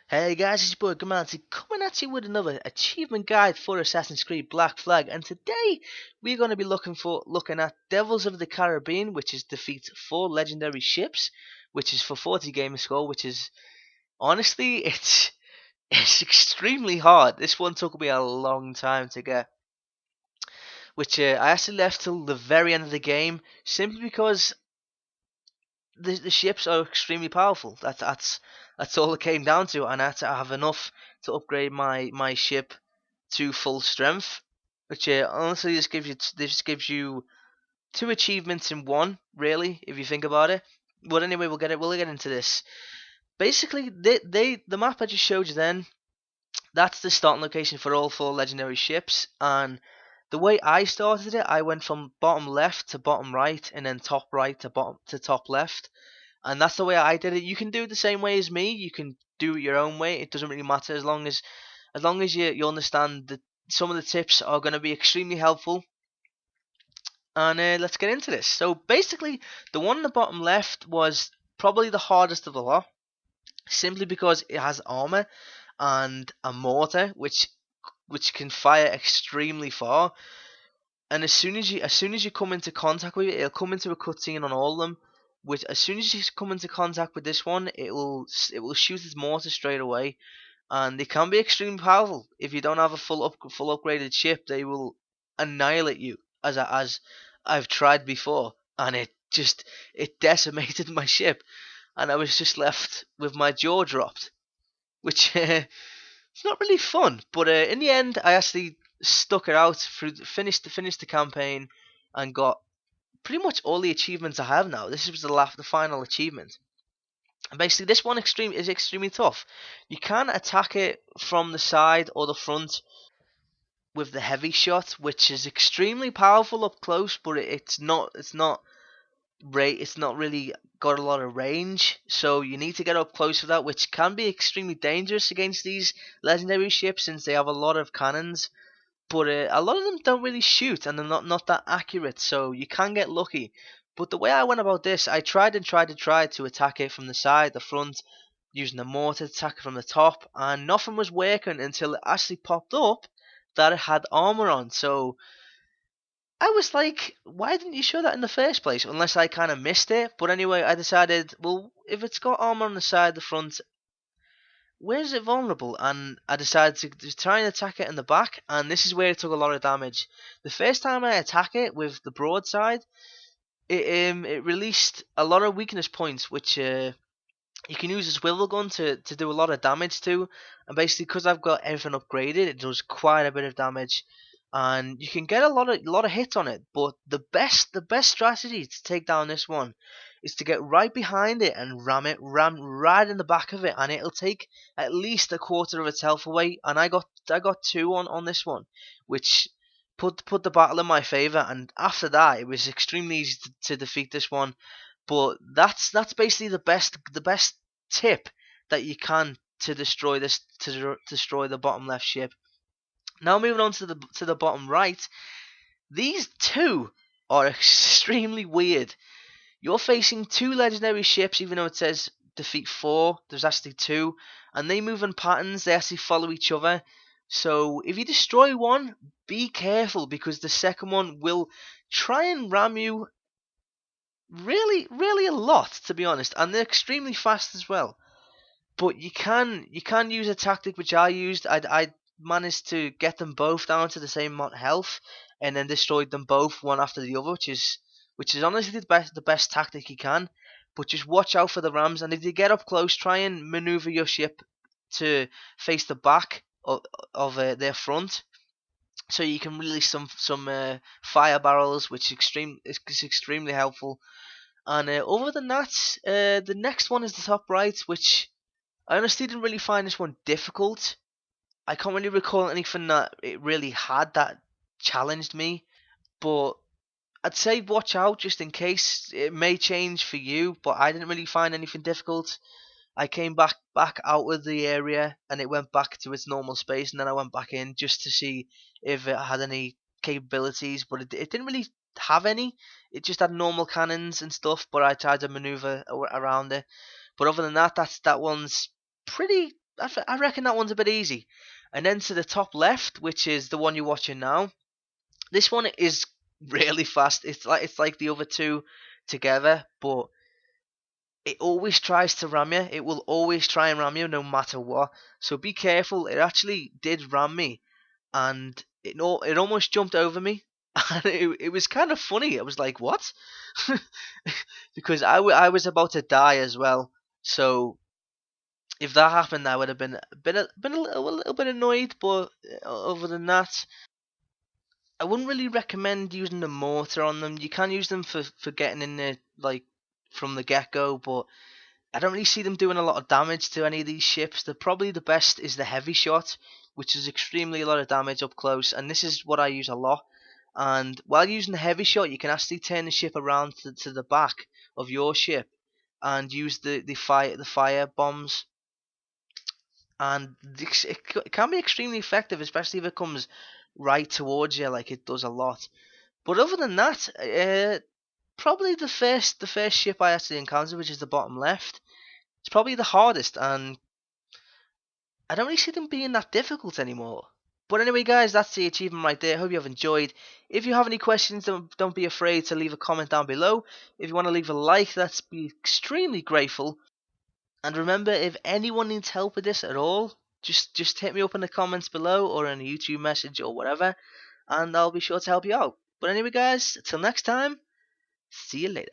Hey guys, it's your boy Gamanti coming at you with another achievement guide for Assassin's Creed Black Flag, and today we're going to be looking at Devils of the Caribbean, which is defeat 4 legendary ships, which is for 40 gamer score, which is honestly it's extremely hard. This one took me a long time to get, which I actually left till the very end of the game simply because the ships are extremely powerful. That's all it came down to, and I had to have enough to upgrade my ship to full strength. Which honestly, this gives you 2 achievements in one, really, if you think about it. But anyway, we'll get into this. Basically, the map I just showed you then, that's the starting location for all 4 legendary ships, and the way I started it, I went from bottom left to bottom right, and then top right to bottom to top left, and that's the way I did it. You can do it the same way as me. You can do it your own way. It doesn't really matter as long as you understand that some of the tips are going to be extremely helpful. And let's get into this. So basically, the one in the bottom left was probably the hardest of the lot, simply because it has armor and a mortar, which can fire extremely far. And as soon as you come into contact with it, it'll come into a cutscene on all of them. Which as soon as you come into contact with this one, it will shoot its mortar straight away, and they can be extremely powerful. If you don't have a full upgraded ship, they will annihilate you. As I've tried before, and it decimated my ship, and I was just left with my jaw dropped, which it's not really fun. But in the end, I actually stuck it out finished the campaign, and got pretty much all the achievements I have now. This was the final achievement. And basically, this one is extremely tough. You can attack it from the side or the front with the heavy shot, which is extremely powerful up close, but it's not really got a lot of range. So you need to get up close with that, which can be extremely dangerous against these legendary ships since they have a lot of cannons. But a lot of them don't really shoot, and they're not that accurate, so you can get lucky. But the way I went about this, I tried to attack it from the side, the front, using the mortar to attack it from the top, and nothing was working until it actually popped up that it had armor on. So I was like, why didn't you show that in the first place? Unless I kind of missed it. But anyway, I decided, well, if it's got armor on the side, the front, where is it vulnerable? And I decided to try and attack it in the back, and this is where it took a lot of damage. The first time I attack it with the broadside, it released a lot of weakness points, which you can use a swivel gun to do a lot of damage to. And basically, because I've got everything upgraded, it does quite a bit of damage, and you can get a lot of hits on it. But the best strategy to take down this one is to get right behind it and ram right in the back of it, and it'll take at least a quarter of its health away. And I got 2 on this one, which put the battle in my favor. And after that, it was extremely easy to defeat this one. But that's basically the best tip that you can to destroy the bottom left ship. Now moving on to the bottom right, these two are extremely weird. You're facing 2 legendary ships, even though it says defeat 4. There's actually 2, and they move in patterns. They actually follow each other. So if you destroy one, be careful, because the second one will try and ram you really, really a lot, to be honest, and they're extremely fast as well. But you can use a tactic which I used. I managed to get them both down to the same amount of health, and then destroyed them both one after the other, which is honestly the best tactic you can. But just watch out for the rams, and if you get up close, try and maneuver your ship to face the back of their front, so you can release some fire barrels, which is extremely helpful. And other than that, the next one is the top right, which I honestly didn't really find this one difficult. I can't really recall anything that it really had that challenged me, but I'd say watch out just in case. It may change for you, but I didn't really find anything difficult. I came back out of the area, and it went back to its normal space, and then I went back in just to see if it had any capabilities, but it didn't really have any. It just had normal cannons and stuff, but I tried to maneuver around it. But other than that, that one's pretty I reckon that one's a bit easy. And then to the top left, which is the one you're watching now, this one is really fast. It's like the other two together, but it always tries to ram you. It will always try and ram you no matter what. So be careful. It actually did ram me, and it almost jumped over me. And it was kind of funny. I was like, what? Because I was about to die as well. So if that happened, I would have been a little bit annoyed. But other than that, I wouldn't really recommend using the mortar on them. You can use them for getting in there like from the get go, but I don't really see them doing a lot of damage to any of these ships. Probably the best is the heavy shot, which is extremely a lot of damage up close, and this is what I use a lot. And while using the heavy shot, you can actually turn the ship around to the back of your ship and use the fire bombs, and it can be extremely effective, especially if it comes right towards you, like it does a lot. But other than that, probably the first ship I actually encountered, which is the bottom left. It's probably the hardest, and I don't really see them being that difficult anymore. But anyway, guys, that's the achievement right there. Hope you have enjoyed. If you have any questions, don't be afraid to leave a comment down below. If you want to leave a like, that's be extremely grateful. And remember, if anyone needs help with this at all, just hit me up in the comments below or in a YouTube message or whatever, and I'll be sure to help you out. But anyway, guys, until next time, see you later.